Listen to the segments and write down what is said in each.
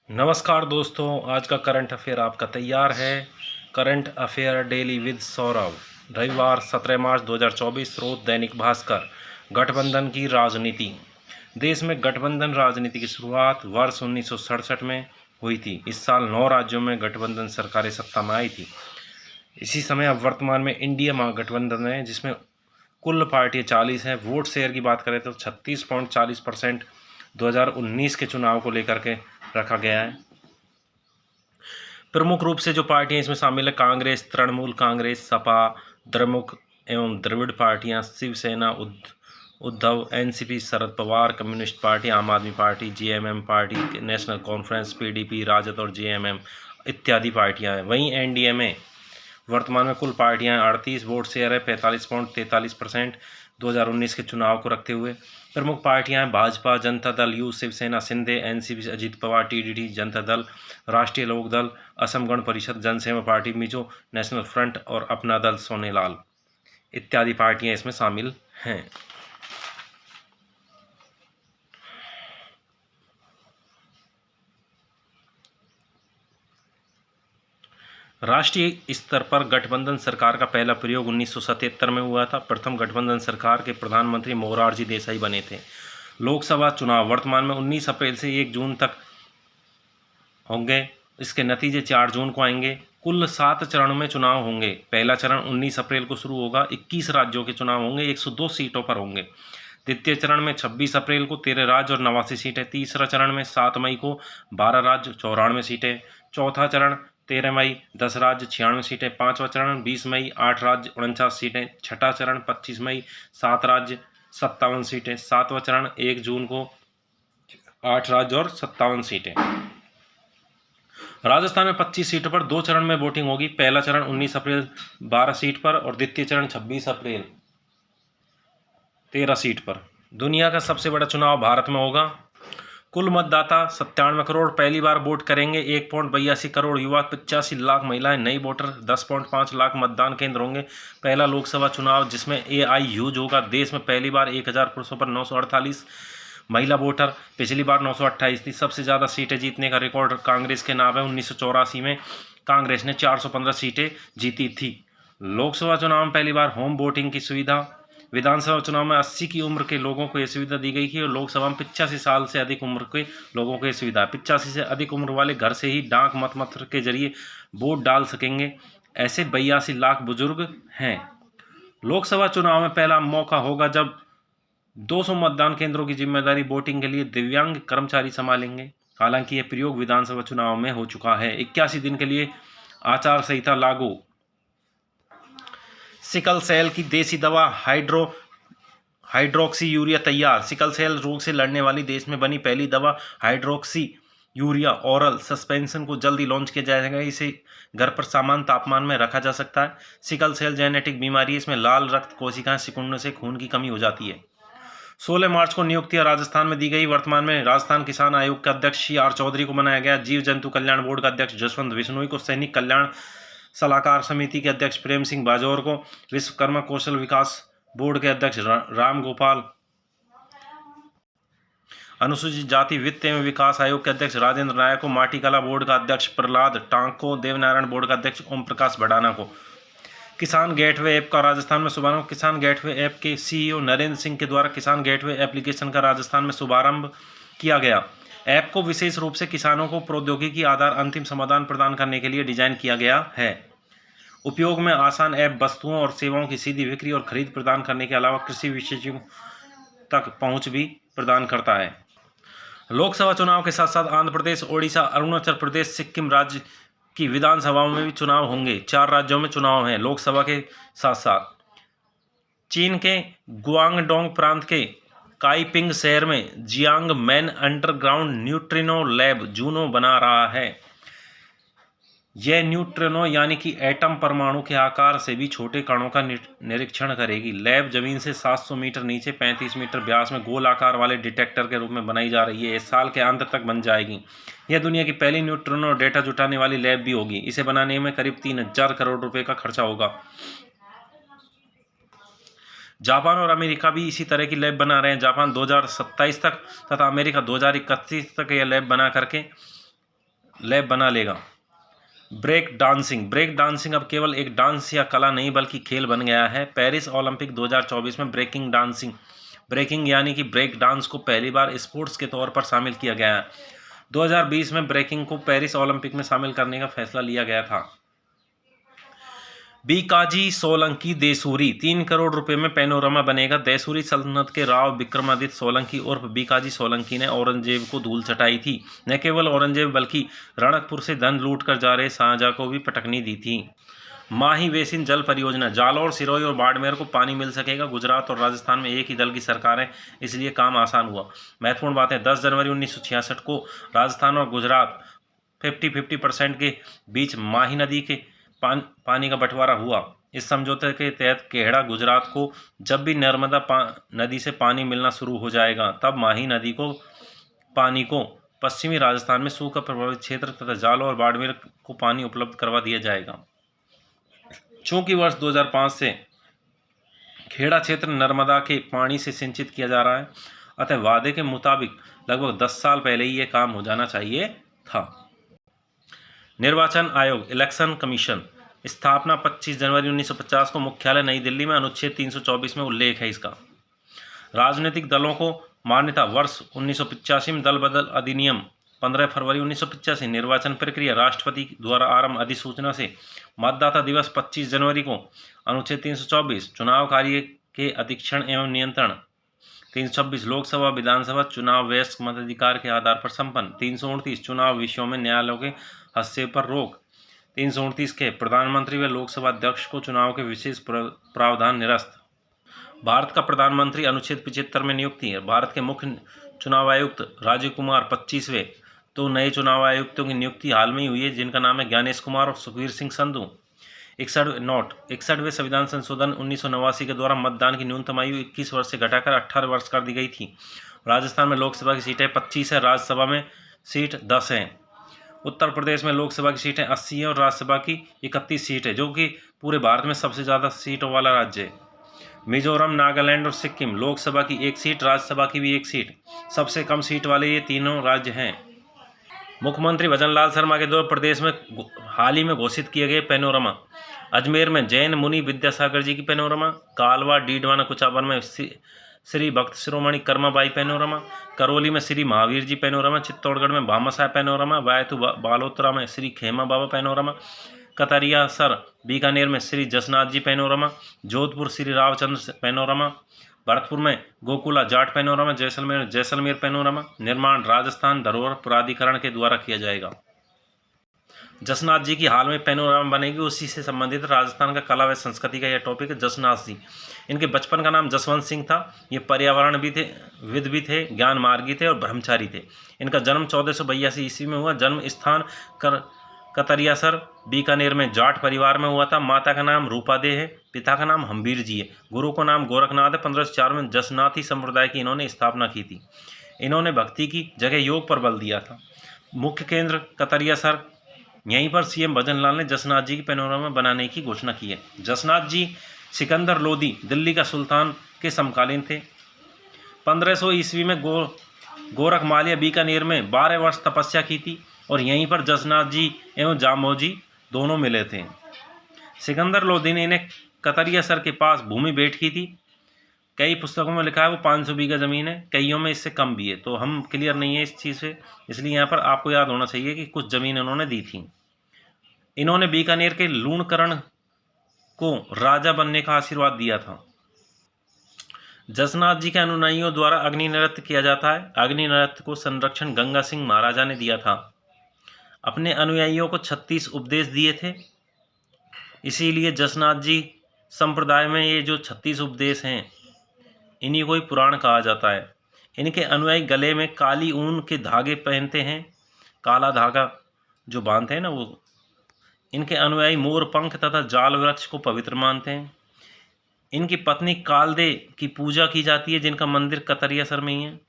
नमस्कार दोस्तों, आज का करंट अफेयर आपका तैयार है। Current affair daily with Saurabh. रविवार 17 मार्च 2024। स्रोत दैनिक भास्कर। गठबंधन की राजनीति। देश में गठबंधन राजनीति की शुरुआत वर्ष 1967 में हुई थी। इस साल 9 राज्यों में गठबंधन सरकारें सत्ता में आई थी। इसी समय अब वर्तमान में इंडिया महागठबंधन है, जिसमें कुल पार्टियां 40 हैं। वोट शेयर की बात करें तो 36.40% 2019 के चुनाव को लेकर के रखा गया है। प्रमुख रूप से जो पार्टियां इसमें शामिल है: कांग्रेस, तृणमूल कांग्रेस, सपा, द्रमुक एवं द्रविड़ पार्टियां, Shiv Sena, Uddhav, NCP, Sharad Pawar, communist party, Aam Aadmi party, JMM party, national conference, PDP, राजद और जेएमएम इत्यादि पार्टियां हैं। वहीं एनडीए में वर्तमान में कुल पार्टियां 38, वोट शेयर है 45.43% 2019 के चुनाव को रखते हुए। प्रमुख पार्टियां हैं: भाजपा, Janata Dal U, Shiv Sena, Shinde, NCP, Ajit Pawar, TDP, Janata Dal, राष्ट्रीय लोक दल, असम गण परिषद, जनसेवा पार्टी, मिजो नेशनल फ्रंट और अपना दल सोनेलाल इत्यादि पार्टियां इसमें शामिल हैं। राष्ट्रीय स्तर पर गठबंधन सरकार का पहला प्रयोग 1977 में हुआ था। प्रथम गठबंधन सरकार के प्रधानमंत्री मोरारजी देसाई बने थे। लोकसभा चुनाव वर्तमान में 19 अप्रैल से 1 जून तक होंगे। इसके नतीजे 4 जून को आएंगे। कुल 7 चरणों में चुनाव होंगे। पहला चरण 19 अप्रैल को शुरू होगा। 21 राज्यों के चुनाव होंगे, 102 सीटों पर होंगे। द्वितीय चरण में 26 अप्रैल को 13 राज्य और 89 सीटें। तीसरा चरण में 7 मई को 12 राज्य 94 सीटें। चौथा चरण 13 मई 10 राज्य 96 सीटें। पांचवा चरण 20 मई 8 राज्य 49 सीटें। छठा चरण 25 मई 7 राज्य 57 सीटें। सातवां चरण 1 जून को 8 राज्य और 57 सीटें। राजस्थान में 25 सीटों पर 2 चरण में वोटिंग होगी। पहला चरण 19 अप्रैल 12 सीट पर और द्वितीय चरण 26 अप्रैल 13 सीट पर। दुनिया का सबसे बड़ा चुनाव भारत में होगा। कुल मतदाता 97 करोड़ पहली बार वोट करेंगे। 1.82 करोड़ युवा, 85 लाख महिलाएं नई वोटर, 10.5 लाख मतदान केंद्र होंगे। पहला लोकसभा चुनाव जिसमें एआई यूज होगा। देश में पहली बार 1000 पुरुषों पर 948 महिला वोटर। पिछली बार 928 थी। सबसे ज़्यादा सीटें जीतने का रिकॉर्ड कांग्रेस के नाम है। 1984 में कांग्रेस ने 415 सीटें जीती थी। लोकसभा चुनाव में पहली बार होम वोटिंग की सुविधा। विधानसभा चुनाव में 80 की उम्र के लोगों को यह सुविधा दी गई थी और लोकसभा में 85 साल से अधिक उम्र के लोगों को यह सुविधा है। 85 से अधिक उम्र वाले घर से ही डाक मतपत्र के जरिए वोट डाल सकेंगे। ऐसे 82 लाख बुजुर्ग हैं। लोकसभा चुनाव में पहला मौका होगा जब 200 मतदान केंद्रों की जिम्मेदारी वोटिंग के लिए दिव्यांग कर्मचारी संभालेंगे। हालांकि यह प्रयोग विधानसभा चुनाव में हो चुका है। 81 दिन के लिए आचार संहिता लागू। सिकल सेल की देसी दवा हाइड्रोक्सी यूरिया तैयार। सिकल सेल रोग से लड़ने वाली देश में बनी पहली दवा हाइड्रोक्सी यूरिया ओरल सस्पेंशन को जल्दी लॉन्च किया जाएगा। इसे घर पर सामान्य तापमान में रखा जा सकता है। सिकल सेल जेनेटिक बीमारी है। इसमें लाल रक्त कोशिकाएं सिकुड़ने से खून की कमी हो जाती है। 16 मार्च को नियुक्तियां राजस्थान में दी गई। वर्तमान में राजस्थान किसान आयोग के अध्यक्ष CR चौधरी को बनाया गया। जीव जंतु कल्याण बोर्ड का अध्यक्ष जसवंत बिश्नोई को, सैनिक कल्याण सलाहकार समिति के अध्यक्ष प्रेम सिंह बाजौर को, विश्वकर्मा कौशल विकास बोर्ड के अध्यक्ष राम गोपाल, अनुसूचित जाति वित्त एवं विकास आयोग के अध्यक्ष राजेंद्र नायक को, माटी कला बोर्ड का अध्यक्ष प्रहलाद टांक को, देवनारायण बोर्ड का अध्यक्ष ओम प्रकाश भडाना को। किसान गेटवे ऐप का राजस्थान में शुभारंभ। किसान गेटवे ऐप के CEO नरेंद्र सिंह के द्वारा किसान गेटवे एप्लीकेशन का राजस्थान में शुभारंभ किया गया। ऐप को विशेष रूप से किसानों को प्रौद्योगिकी आधार अंतिम समाधान प्रदान करने के लिए डिजाइन किया गया है। उपयोग में आसान ऐप वस्तुओं और सेवाओं की सीधी बिक्री और खरीद प्रदान करने के अलावा कृषि विशेषज्ञों तक पहुंच भी प्रदान करता है। लोकसभा चुनाव के साथ साथ आंध्र प्रदेश, ओडिशा, अरुणाचल प्रदेश, सिक्किम राज्य की विधानसभाओं में भी चुनाव होंगे। 4 राज्यों में चुनाव हैं लोकसभा के साथ साथ। चीन के गुआंगडोंग प्रांत के काइपिंग शहर में Jiang man underground neutrino lab Juno बना रहा है। यह न्यूट्रिनो यानी कि एटम परमाणु के आकार से भी छोटे कणों का निरीक्षण करेगी। लैब जमीन से 700 मीटर नीचे 35 मीटर व्यास में गोल आकार वाले डिटेक्टर के रूप में बनाई जा रही है। इस साल के अंत तक बन जाएगी। यह दुनिया की पहली न्यूट्रिनो डेटा जुटाने वाली लैब भी होगी। इसे बनाने में करीब 3000 करोड़ रुपए का खर्चा होगा। जापान और अमेरिका भी इसी तरह की लैब बना रहे हैं। जापान 2027 तक तथा अमेरिका 2031 तक यह लैब बना करके लैब बना लेगा। ब्रेक डांसिंग अब केवल एक डांस या कला नहीं बल्कि खेल बन गया है। पेरिस ओलंपिक 2024 में ब्रेकिंग यानी कि ब्रेक डांस को पहली बार स्पोर्ट्स के तौर पर शामिल किया गया है। 2020 में ब्रेकिंग को पेरिस ओलंपिक में शामिल करने का फैसला लिया गया था। बीकाजी सोलंकी देसूरी 3 करोड़ रुपए में पैनोरमा बनेगा। देसूरी सल्तनत के राव विक्रमादित्य सोलंकी उर्फ बीकाजी सोलंकी ने औरंगजेब को धूल चटाई थी। न केवल औरंगजेब बल्कि रणकपुर से धन लूट कर जा रहे शाहजहां को भी पटकनी दी थी। माही बेसिन जल परियोजना, जालौर, सिरोही और बाड़मेर को पानी मिल सकेगा। गुजरात और राजस्थान में एक ही दल की सरकार है, इसलिए काम आसान हुआ। महत्वपूर्ण बातें, 10 जनवरी 1966 को राजस्थान और गुजरात 50-50% के बीच माही नदी के पानी का बंटवारा हुआ। इस समझौते के तहत केहड़ा गुजरात को जब भी नर्मदा नदी से पानी मिलना शुरू हो जाएगा, तब माही नदी को पानी को पश्चिमी राजस्थान में सूखा प्रभावित क्षेत्र तथा जालौर और बाड़मेर को पानी उपलब्ध करवा दिया जाएगा। चूंकि वर्ष 2005 से खेड़ा क्षेत्र नर्मदा के पानी से सिंचित किया जा रहा है, अतः वादे के मुताबिक लगभग 10 साल पहले ही ये काम हो जाना चाहिए था। निर्वाचन आयोग, इलेक्शन कमीशन, स्थापना 25 जनवरी 1950 को, मुख्यालय नई दिल्ली में, अनुच्छेद 324 में उल्लेख है इसका। राजनीतिक दलों को मान्यता, वर्ष 1985 में दल बदल अधिनियम 15 फरवरी 1985। निर्वाचन प्रक्रिया, राष्ट्रपति द्वारा आरंभ, अधिसूचना से। मतदाता दिवस 25 जनवरी को, अनुच्छेद 324। चुनाव कार्य के अधीक्षण एवं नियंत्रण, 326। लोकसभा विधानसभा चुनाव वयस्क मताधिकार के आधार पर संपन्न। 329। चुनाव विषयों में न्यायालयों के हस्तक्षेप पर रोक। 329 के प्रधानमंत्री व लोकसभा अध्यक्ष को चुनाव के विशेष प्रावधान निरस्त। भारत का प्रधानमंत्री, अनुच्छेद 75 में नियुक्ति है। भारत के मुख्य चुनाव आयुक्त राजीव कुमार 25वें। तो नए चुनाव आयुक्तों की नियुक्ति हाल में ही हुई है, जिनका नाम है ज्ञानेश कुमार और सुखवीर सिंह संधू। 61वें संविधान संशोधन 1989 के द्वारा मतदान की न्यूनतम आयु 21 वर्ष से घटाकर 18 वर्ष कर दी गई थी। राजस्थान में लोकसभा की सीटें 25 है, राज्यसभा में सीट 10 हैं। उत्तर प्रदेश में लोकसभा की सीटें 80 हैं और राज्यसभा की 31 सीट है, जो कि पूरे भारत में सबसे ज़्यादा सीटों वाला राज्य है। मिजोरम, नागालैंड और सिक्किम, लोकसभा की 1 सीट, राज्यसभा की भी 1 सीट। सबसे कम सीट वाले ये तीनों राज्य हैं। मुख्यमंत्री भजनलाल शर्मा के द्वारा प्रदेश में हाल ही में घोषित किए गए पैनोरमा, अजमेर में जैन मुनि विद्यासागर जी की पैनोरमा, कालवा, डीडवाना, कुचाबर में श्री भक्त शिरोमणि कर्माबाई पैनोरमा, करौली में श्री महावीर जी पैनोरमा, चित्तौड़गढ़ में भामाशाह पैनोरमा, वायतु बालोतरा में श्री खेमा बाबा पैनोरमा, कतरियासर बीकानेर में श्री जसनाथ जी पैनोरमा, जोधपुर श्री रावचंद्र पैनोरमा, भरतपुर में गोकुला जाट पैनोरमा, जैसलमेर पैनोरमा। निर्माण राजस्थान धरोहर प्राधिकरण के द्वारा किया जाएगा। जसनाथ जी की हाल में पैनोरमा बनेगी, उसी से संबंधित राजस्थान का कला व संस्कृति का यह टॉपिक है। जसनाथ जी, इनके बचपन का नाम जसवंत सिंह था। ये पर्यावरण भी थे, विद भी थे, ज्ञान मार्गी थे और ब्रह्मचारी थे। इनका जन्म 1482 ईस्वी में हुआ। जन्म स्थान कतरियासर बीकानेर में जाट परिवार में हुआ था। माता का नाम रूपादे है, पिता का नाम हम्बीर जी है, गुरु का नाम गोरखनाथ है। 1504 में जसनाथी संप्रदाय की इन्होंने स्थापना की थी। इन्होंने भक्ति की जगह योग पर बल दिया था। मुख्य केंद्र कतरियासर, यहीं पर सीएम भजनलाल ने जसनाथ जी की पैनोरमा बनाने की घोषणा की है। जसनाथ जी सिकंदर लोदी, दिल्ली का सुल्तान के समकालीन थे। 1500 ईस्वी में गोरख मालिया बीकानेर में 12 वर्ष तपस्या की थी और यहीं पर जसनाथ जी एवं जामोजी दोनों मिले थे। सिकंदर लोदी ने इन्हें कतरियासर के पास भूमि भेंट की थी। कई पुस्तकों में लिखा है वो 500 बीघा ज़मीन है, कईयों में इससे कम भी है, तो हम क्लियर नहीं है इस चीज़ से, इसलिए यहाँ पर आपको याद होना चाहिए कि कुछ ज़मीन इन्होंने दी थी। इन्होंने बीकानेर के लूणकरण को राजा बनने का आशीर्वाद दिया था। जसनाथ जी के अनुयायियों द्वारा अग्नि नृत्य किया जाता है। अग्नि नृत्य को संरक्षण गंगा सिंह महाराजा ने दिया था। अपने अनुयायियों को 36 उपदेश दिए थे, इसीलिए जसनाथ जी संप्रदाय में ये जो 36 उपदेश हैं, इन्हीं को ही पुराण कहा जाता है। इनके अनुयायी गले में काली ऊन के धागे पहनते हैं, काला धागा जो बांधते हैं ना वो। इनके अनुयायी मोर पंख तथा जाल वृक्ष को पवित्र मानते हैं। इनकी पत्नी कालदे की पूजा की जाती है, जिनका मंदिर कतरियासर में ही है।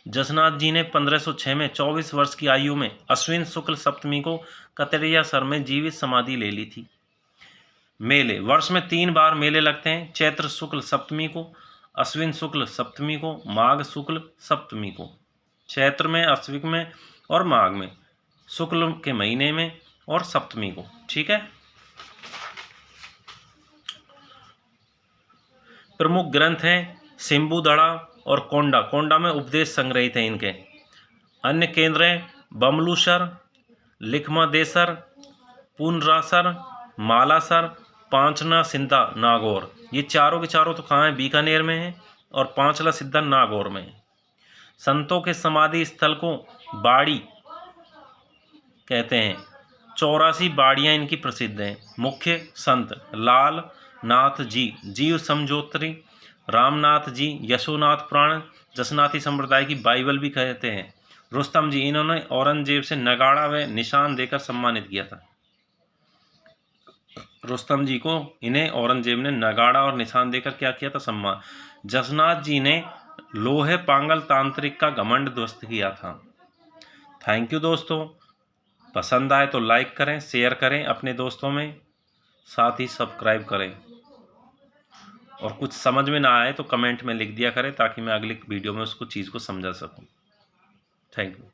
जसनाथ जी ने 1506 में 24 वर्ष की आयु में अश्विन शुक्ल सप्तमी को कतरियासर में जीवित समाधि ले ली थी। मेले, वर्ष में 3 बार मेले लगते हैं। चैत्र शुक्ल सप्तमी को, अश्विन शुक्ल सप्तमी को, माघ शुक्ल सप्तमी को। चैत्र में, अश्विन में और माघ में। शुक्ल के महीने में और सप्तमी को। ठीक है। प्रमुख ग्रंथ हैं सिम्बुदड़ा और कोंडा। कोंडा में उपदेश संग्रहित हैं इनके। अन्य केंद्र हैं बमलूसर, लिखमदेसर, पुनरासर, मालासर, पांचना सिद्धा नागौर। ये चारों के चारों तो कहाँ हैं? बीकानेर में हैं और पांचला सिद्धा नागौर में है। संतों के समाधि स्थल को बाड़ी कहते हैं। 84 बाड़ियाँ इनकी प्रसिद्ध हैं। मुख्य संत लाल नाथ जी, जीव समझोत्री, रामनाथ जी, यशोनाथ पुराण, जसनाथी संप्रदाय की बाइबल भी कहते हैं। रुस्तम जी, इन्होंने औरंगजेब से नगाड़ा व निशान देकर सम्मानित किया था। रुस्तम जी को इन्हें औरंगजेब ने नगाड़ा और निशान देकर क्या किया था? सम्मान। जसनाथ जी ने लोहे पांगल तांत्रिक का घमंड ध्वस्त किया था। थैंक यू दोस्तों। पसंद आए तो लाइक करें, शेयर करें अपने दोस्तों में, साथ ही सब्सक्राइब करें। और कुछ समझ में ना आए तो कमेंट में लिख दिया करें ताकि मैं अगली वीडियो में उसको चीज़ को समझा सकूं। Thank you.